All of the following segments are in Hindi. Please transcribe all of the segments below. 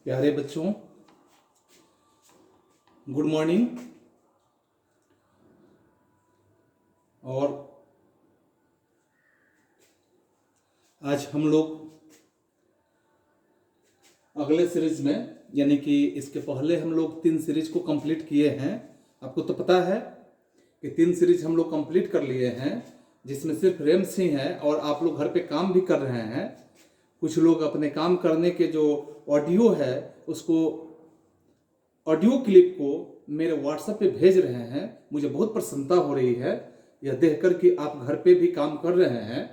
प्यारे बच्चों, गुड मॉर्निंग। और आज हम लोग अगले सीरीज में, यानी कि इसके पहले हम लोग 3 सीरीज को कंप्लीट किए हैं। आपको तो पता है कि 3 सीरीज हम लोग कंप्लीट कर लिए हैं, जिसमें सिर्फ रेम्स ही हैं और आप लोग घर पे काम भी कर रहे हैं। कुछ लोग अपने काम करने के जो ऑडियो है उसको, ऑडियो क्लिप को मेरे व्हाट्सएप पे भेज रहे हैं। मुझे बहुत प्रसन्नता हो रही है यह देखकर कि आप घर पे भी काम कर रहे हैं।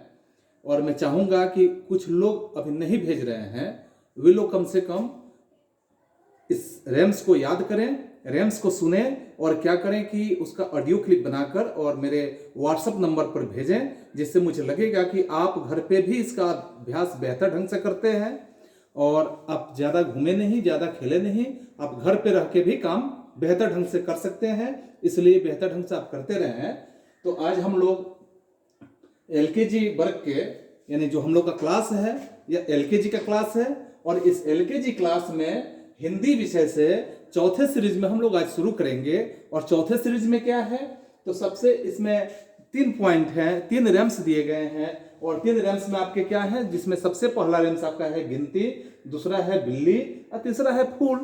और मैं चाहूँगा कि कुछ लोग अभी नहीं भेज रहे हैं, वे लोग कम से कम इस रेम्स को याद करें, रेम्स को सुने और क्या करें कि उसका ऑडियो क्लिप बनाकर और मेरे व्हाट्सएप नंबर पर भेजें, जिससे मुझे लगेगा कि आप घर पे भी इसका अभ्यास बेहतर ढंग से करते हैं और आप ज़्यादा घूमे नहीं, ज़्यादा खेले नहीं, आप घर पे रह के भी काम बेहतर ढंग से कर सकते हैं। इसलिए बेहतर ढंग से आप करते रहें। तो आज हम लोग एलकेजी वर्ग के, यानी जो हम लोग का क्लास है यह एलकेजी का क्लास है, और इस एलकेजी क्लास में हिंदी विषय से चौथे सीरीज में हम लोग आज शुरू करेंगे। और चौथे सीरीज में क्या है, तो सबसे इसमें 3 पॉइंट हैं, 3 रेम्स दिए गए हैं। और 3 रेम्स में आपके क्या है, जिसमें सबसे पहला रेम्स आपका है गिनती, दूसरा है बिल्ली और तीसरा है फूल।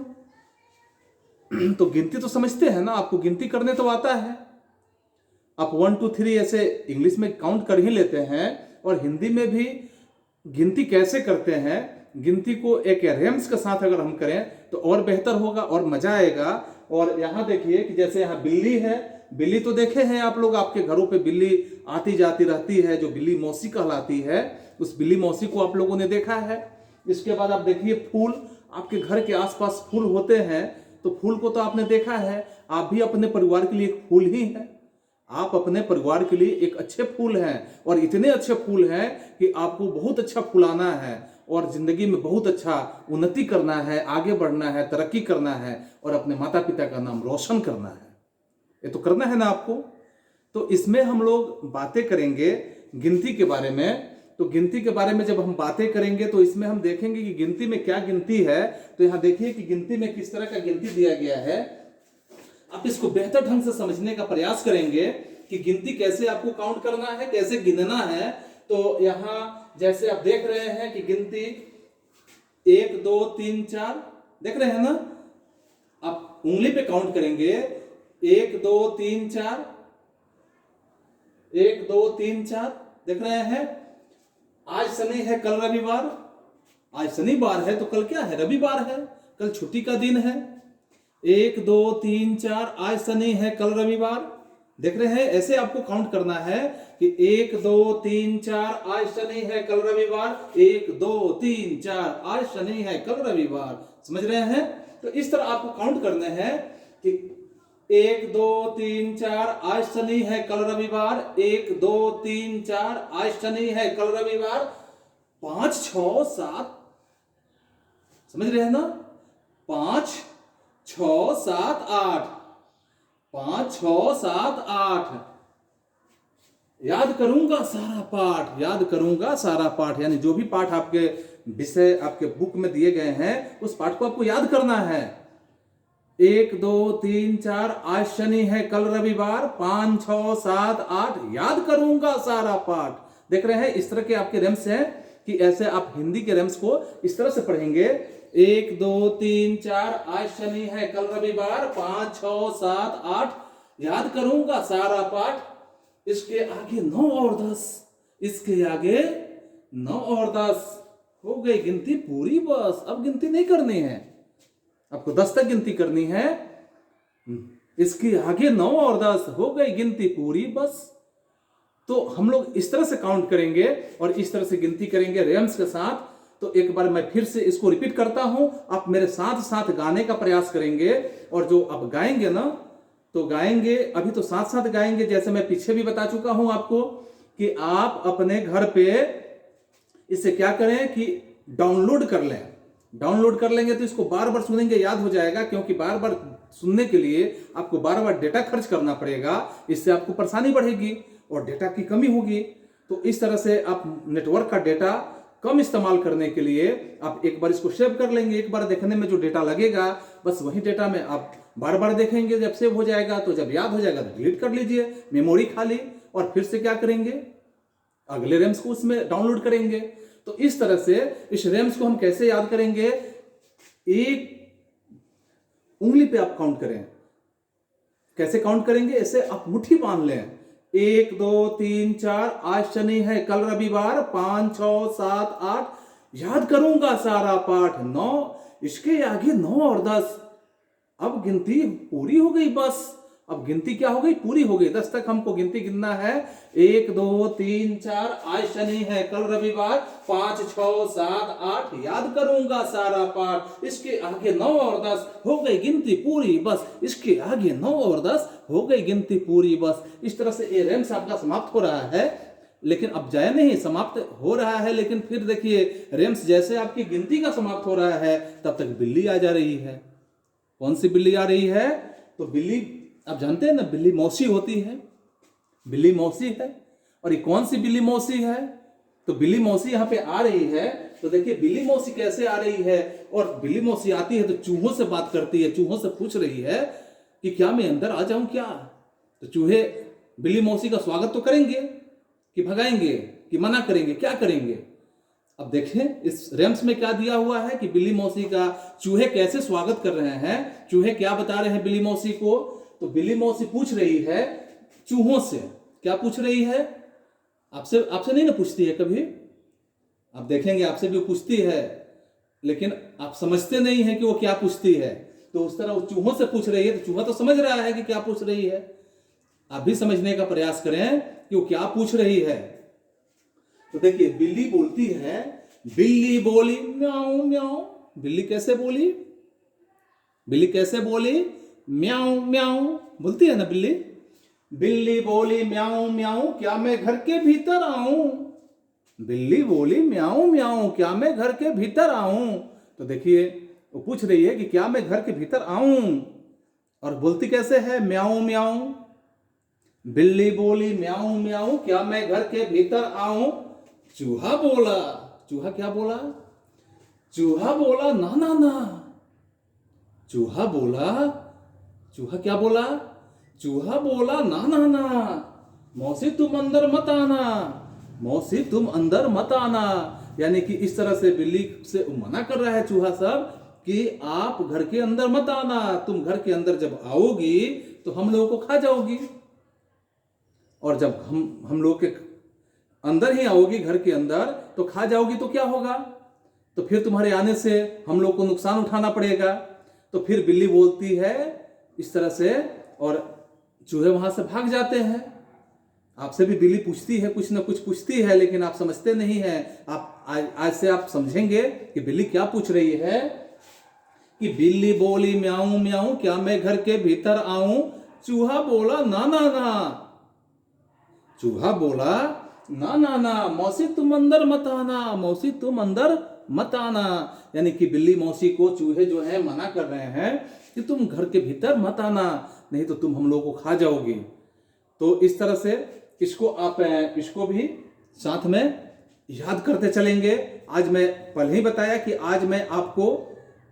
तो गिनती तो समझते हैं ना, आपको गिनती करने तो आता है। आप 1 2 3 ऐसे इंग्लिश में काउंट कर ही लेते हैं, और हिंदी में भी गिनती कैसे करते हैं, गिनती को एक रेम्स के साथ अगर हम करें तो और बेहतर होगा और मजा आएगा। और यहाँ देखिए कि जैसे यहाँ बिल्ली है, बिल्ली तो देखे हैं आप लोग, आपके घरों पे बिल्ली आती जाती रहती है, जो बिल्ली मौसी कहलाती है, उस बिल्ली मौसी को आप लोगों ने देखा है। इसके बाद आप देखिए फूल, आपके घर के आसपास फूल होते हैं, तो फूल को तो आपने देखा है। आप भी अपने परिवार के लिए एक फूल ही है, आप अपने परिवार के लिए एक अच्छे फूल हैं, और इतने अच्छे फूल हैं कि आपको बहुत अच्छा फुलाना है और जिंदगी में बहुत अच्छा उन्नति करना है, आगे बढ़ना है, तरक्की करना है और अपने माता पिता का नाम रोशन करना है। ये तो करना है ना आपको। तो इसमें हम लोग बातें करेंगे गिनती के बारे में। तो गिनती के बारे में जब हम बातें करेंगे तो इसमें हम देखेंगे कि गिनती में क्या गिनती है। तो यहाँ देखिए कि गिनती में किस तरह का गिनती दिया गया है। आप इसको बेहतर ढंग से समझने का प्रयास करेंगे कि गिनती कैसे आपको काउंट करना है, कैसे गिनना है। तो यहाँ जैसे आप देख रहे हैं कि गिनती 1 2 3 4 देख रहे हैं ना, आप उंगली पे काउंट करेंगे 1 2 3 4, 1 2 3 4 देख रहे हैं। आज शनि है, कल रविवार। आज शनिवार है तो कल क्या है, रविवार है, कल छुट्टी का दिन है। 1 2 3 4, आज शनि है, कल रविवार। देख रहे हैं, ऐसे आपको काउंट करना है कि 1 2 3 4, आज शनि है, कल रविवार। 1 2 3 4, आज शनि है, कल रविवार। समझ रहे हैं। तो इस तरह आपको काउंट करने हैं कि 1 2 3 4, आज शनि है, कल रविवार। 1 2 3 4, आज शनि है, कल रविवार। 5 6 7, समझ रहे हैं ना, 5 6 7 8, 5 6 7 8। याद करूंगा सारा पाठ, याद करूंगा सारा पाठ, यानी जो भी पाठ आपके विषय आपके बुक में दिए गए हैं उस पाठ को आपको याद करना है। 1 2 3 4, आज शनि है, कल रविवार। 5 6 7 8, याद करूंगा सारा पाठ। देख रहे हैं, इस तरह के आपके रेम्स हैं कि ऐसे आप हिंदी के रेम्स को इस तरह से पढ़ेंगे। 1 2 3 4, आज शनि है, कल रविवार। 5 6 7 8, याद करूंगा सारा पाठ। इसके आगे 9 और 10, इसके आगे 9 और 10, हो गई गिनती पूरी। बस अब गिनती नहीं करनी है, आपको 10 तक गिनती करनी है। इसके आगे 9 और 10, हो गई गिनती पूरी बस। तो हम लोग इस तरह से काउंट करेंगे और इस तरह से गिनती करेंगे रेम्स के साथ। तो एक बार मैं फिर से इसको रिपीट करता हूं, आप मेरे साथ साथ गाने का प्रयास करेंगे। और जो आप गाएंगे ना, तो गाएंगे, अभी तो साथ साथ गाएंगे, जैसे मैं पीछे भी बता चुका हूं आपको कि आप अपने घर पे इसे क्या करें कि डाउनलोड कर लें। डाउनलोड कर लेंगे तो इसको बार बार सुनेंगे, याद हो जाएगा, क्योंकि बार बार सुनने के लिए आपको बार बार डेटा खर्च करना पड़ेगा। इससे आपको परेशानी बढ़ेगी और डेटा की कमी होगी। तो इस तरह से आप नेटवर्क का डेटा कम इस्तेमाल करने के लिए आप एक बार इसको सेव कर लेंगे। एक बार देखने में जो डेटा लगेगा बस वही डेटा में आप बार बार देखेंगे। जब सेव हो जाएगा तो जब याद हो जाएगा तो डिलीट कर लीजिए, मेमोरी खाली, और फिर से क्या करेंगे, अगले रैम्स को उसमें डाउनलोड करेंगे। तो इस तरह से इस रैम्स को हम कैसे याद करेंगे, एक उंगली पे आप काउंट करें। कैसे काउंट करेंगे, ऐसे आप मुट्ठी बांध लें, 1 2 3 4, आज शनि है कल रविवार, 5 6 7 8, याद करूंगा सारा पाठ, 9, इसके आगे 9 और 10। अब गिनती पूरी हो गई, बस अब गिनती क्या हो गई, पूरी हो गई। 10 तक हमको गिनती गिनना है, 1 2 3 4, आज शनि है कल रविवार, 5 6 7 8, याद करूंगा सारा पाठ, इसके आगे 9 और 10, हो गई गिनती पूरी, बस इसके आगे 9 और 10, हो गई गिनती पूरी, बस। इस तरह से ये रैम्स आपका समाप्त हो रहा है। लेकिन अब जाए नहीं, समाप्त हो रहा है, लेकिन फिर देखिए रैम्स जैसे आपकी गिनती का समाप्त हो रहा है तब तक बिल्ली आ जा रही है। कौन सी बिल्ली आ रही है, तो बिल्ली आप जानते हैं ना, बिल्ली मौसी होती है, बिल्ली मौसी है। और ये कौन सी बिल्ली मौसी है, तो बिल्ली मौसी यहाँ पे आ रही है। तो देखिए बिल्ली मौसी कैसे आ रही है, और बिल्ली मौसी आती है तो चूहों से बात करती है, चूहों से पूछ रही है कि क्या मैं अंदर आ जाऊं क्या। तो चूहे बिल्ली मौसी का स्वागत तो करेंगे कि भगाएंगे कि मना करेंगे, क्या करेंगे। अब देखें इस रैम्स में क्या दिया हुआ है कि बिल्ली मौसी का चूहे कैसे स्वागत कर रहे हैं। चूहे क्या बता रहे हैं बिल्ली मौसी को, तो बिल्ली मौसी पूछ रही है चूहों से, क्या पूछ रही है, आपसे नहीं ना पूछती है कभी, आप देखेंगे आपसे भी पूछती है, लेकिन आप समझते नहीं है कि वो क्या पूछती है। तो उस तरह वो चूहों से पूछ रही है, तो चूहा तो समझ रहा है कि क्या पूछ रही है। आप भी समझने का प्रयास करें कि वो क्या पूछ रही है। तो देखिए बिल्ली बोलती है, बिल्ली बोली म्याऊं म्याऊं। बिल्ली कैसे बोली, बिल्ली कैसे बोली, म्याऊं म्याऊं बोलती है ना बिल्ली। बिल्ली बोली म्याऊं म्याऊं, क्या मैं घर के भीतर आऊं। बिल्ली बोली म्याऊं म्याऊं, क्या मैं घर के भीतर आऊं। तो देखिए वो पूछ रही है कि क्या मैं घर के भीतर आऊं, और बोलती कैसे है, म्याऊं म्याऊं। बिल्ली बोली म्याऊं म्याऊं, क्या मैं घर के भीतर आऊं। चूहा बोला, चूहा क्या बोला, चूहा बोला ना ना ना। चूहा बोला, चूहा क्या बोला, चूहा बोला ना ना ना, मौसी तुम अंदर मत आना, मौसी तुम अंदर मत आना। यानी कि इस तरह से बिल्ली से मना कर रहा है चूहा सब कि आप घर के अंदर मत आना, तुम घर के अंदर जब आओगी तो हम लोगों को खा जाओगी, और जब हम लोग के अंदर ही आओगी घर के अंदर तो खा जाओगी, तो क्या होगा, तो फिर तुम्हारे आने से हम लोग को नुकसान उठाना पड़ेगा। तो फिर बिल्ली बोलती है इस तरह से, और चूहे वहां से भाग जाते हैं। आपसे भी बिल्ली पूछती है, कुछ ना कुछ पूछती है, लेकिन आप समझते नहीं है। आप आज से आप समझेंगे कि बिल्ली क्या पूछ रही है, कि बिल्ली बोली म्याऊं म्याऊं, क्या मैं घर के भीतर आऊं। चूहा बोला ना ना ना, चूहा बोला ना ना ना, मौसी तुम अंदर मत आना, मौसी तुम अंदर मत आना। यानी कि बिल्ली मौसी को चूहे जो है मना कर रहे हैं कि तुम घर के भीतर मत आना, नहीं तो तुम हम लोगों को खा जाओगी। तो इस तरह से इसको आप इसको भी साथ में याद करते चलेंगे। आज मैं पहले ही बताया कि आज मैं आपको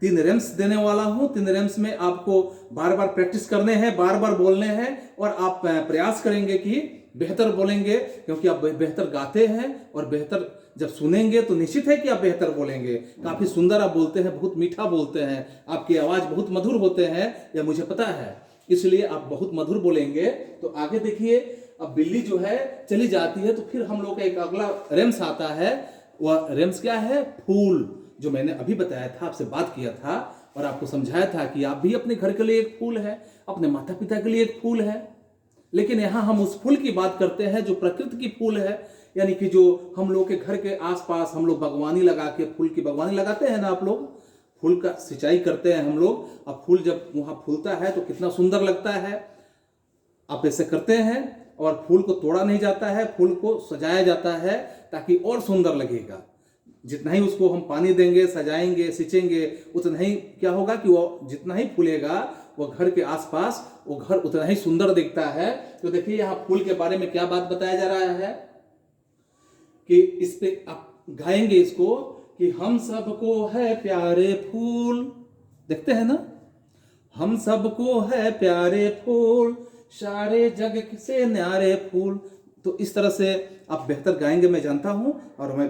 3 रैम्स देने वाला हूं। 3 रैम्स में आपको बार बार प्रैक्टिस करने हैं, बार बार बोलने हैं, और आप प्रयास करेंगे कि बेहतर बोलेंगे, क्योंकि आप बेहतर गाते हैं, और बेहतर जब सुनेंगे तो निश्चित है कि आप बेहतर बोलेंगे। काफी सुंदर आप बोलते हैं, बहुत मीठा बोलते हैं, आपकी आवाज बहुत मधुर होते हैं, यह मुझे पता है, इसलिए आप बहुत मधुर बोलेंगे। तो आगे देखिए, अब बिल्ली जो है चली जाती है, तो फिर हम लोग का एक अगला रैम्स आता है। वह रैम्स क्या है, फूल, जो मैंने अभी बताया था, आपसे बात किया था और आपको समझाया था कि आप भी अपने घर के लिए एक फूल है, अपने माता पिता के लिए एक फूल है। लेकिन यहाँ हम उस फूल की बात करते हैं जो प्रकृति की फूल है, यानी कि जो हम लोग के घर के आसपास हम लोग बागवानी लगा के, फूल की बागवानी लगाते हैं ना, आप लोग फूल का सिंचाई करते हैं हम लोग। अब फूल जब वहां फूलता है तो कितना सुंदर लगता है। आप ऐसे करते हैं, और फूल को तोड़ा नहीं जाता है, फूल को सजाया जाता है ताकि और सुंदर लगेगा। जितना ही उसको हम पानी देंगे, सजाएंगे, सींचेंगे, उतना ही क्या होगा कि वो जितना ही फूलेगा, वो घर के आसपास वो घर उतना ही सुंदर दिखता है। तो देखिए यहाँ फूल के बारे में क्या बात बताया जा रहा है कि इस पे आप गाएंगे इसको कि हम सबको है प्यारे फूल, देखते हैं ना, हम सबको है प्यारे फूल, सारे जग से न्यारे फूल। तो इस तरह से आप बेहतर गाएंगे मैं जानता हूं, और मैं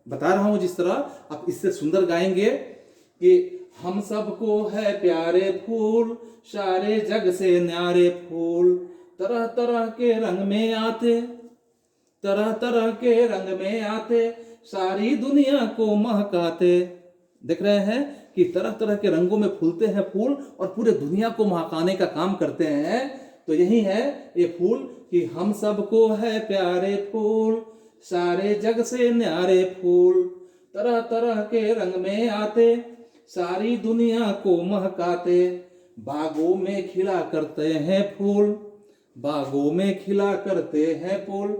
बता रहा हूं जिस तरह आप इससे सुंदर गाएंगे कि हम सबको है प्यारे फूल, सारे जग से न्यारे फूल, तरह तरह के रंग में आते, तरह तरह के रंग में आते, सारी दुनिया को महकाते। देख रहे हैं कि तरह तरह के रंगों में फूलते हैं फूल और पूरे दुनिया को महकाने का काम करते हैं। तो यही है ये फूल कि हम सबको है प्यारे फूल, सारे जग से न्यारे फूल, तरह तरह के रंग में आते, सारी दुनिया को महकाते। बागों में खिला करते हैं फूल, बागों में खिला करते हैं फूल,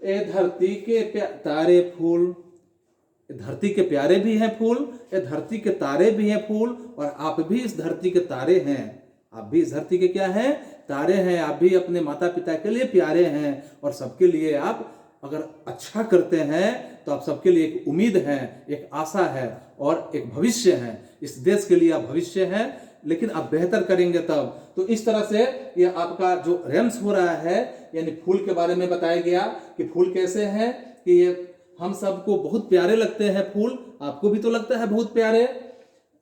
ए धरती के तारे फूल, धरती के प्यारे भी हैं फूल, ये धरती के तारे भी हैं फूल, और आप भी इस धरती के तारे हैं। आप भी इस धरती के क्या हैं? तारे हैं। आप भी अपने माता पिता के लिए प्यारे हैं, और सबके लिए आप अगर अच्छा करते हैं तो आप सबके लिए एक उम्मीद है, एक आशा है और एक भविष्य है। इस देश के लिए आप भविष्य हैं, लेकिन आप बेहतर करेंगे तब। तो इस तरह से ये आपका जो रेम्स हो रहा है, यानी फूल के बारे में बताया गया कि फूल कैसे हैं, कि ये हम सबको बहुत प्यारे लगते हैं फूल, आपको भी तो लगता है बहुत प्यारे,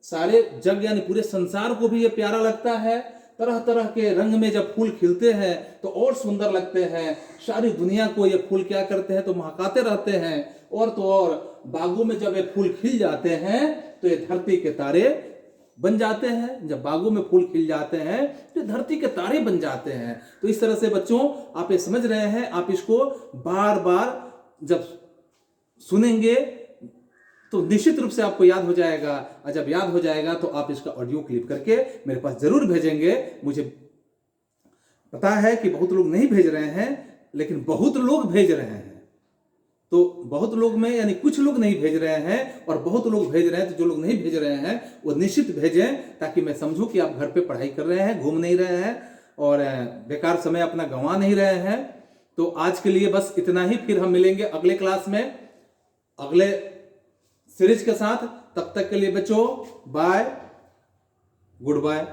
सारे जग यानी पूरे संसार को भी ये प्यारा लगता है। तरह तरह के रंग में जब फूल खिलते हैं तो और सुंदर लगते हैं, सारी दुनिया को ये फूल क्या करते हैं तो महकाते रहते हैं। और तो और बागों में जब ये फूल खिल जाते हैं तो ये धरती के तारे बन जाते हैं। जब बागों में फूल खिल जाते हैं तो धरती के तारे बन जाते हैं। तो इस तरह से बच्चों आप ये समझ रहे हैं, आप इसको बार बार जब सुनेंगे तो निश्चित रूप से आपको याद हो जाएगा, और जब याद हो जाएगा तो आप इसका ऑडियो क्लिप करके मेरे पास जरूर भेजेंगे। मुझे पता है कि बहुत लोग नहीं भेज रहे हैं, लेकिन बहुत लोग भेज रहे हैं। तो बहुत लोग में यानी कुछ लोग नहीं भेज रहे हैं और बहुत लोग भेज रहे हैं। तो जो लोग नहीं भेज रहे हैं वो निश्चित भेजें, ताकि मैं समझूं कि आप घर पे पढ़ाई कर रहे हैं, घूम नहीं रहे हैं और बेकार समय अपना गंवा नहीं रहे हैं। तो आज के लिए बस इतना ही, फिर हम मिलेंगे अगले क्लास में अगले सीरीज के साथ। तब तक के लिए बच्चों बाय, गुड बाय।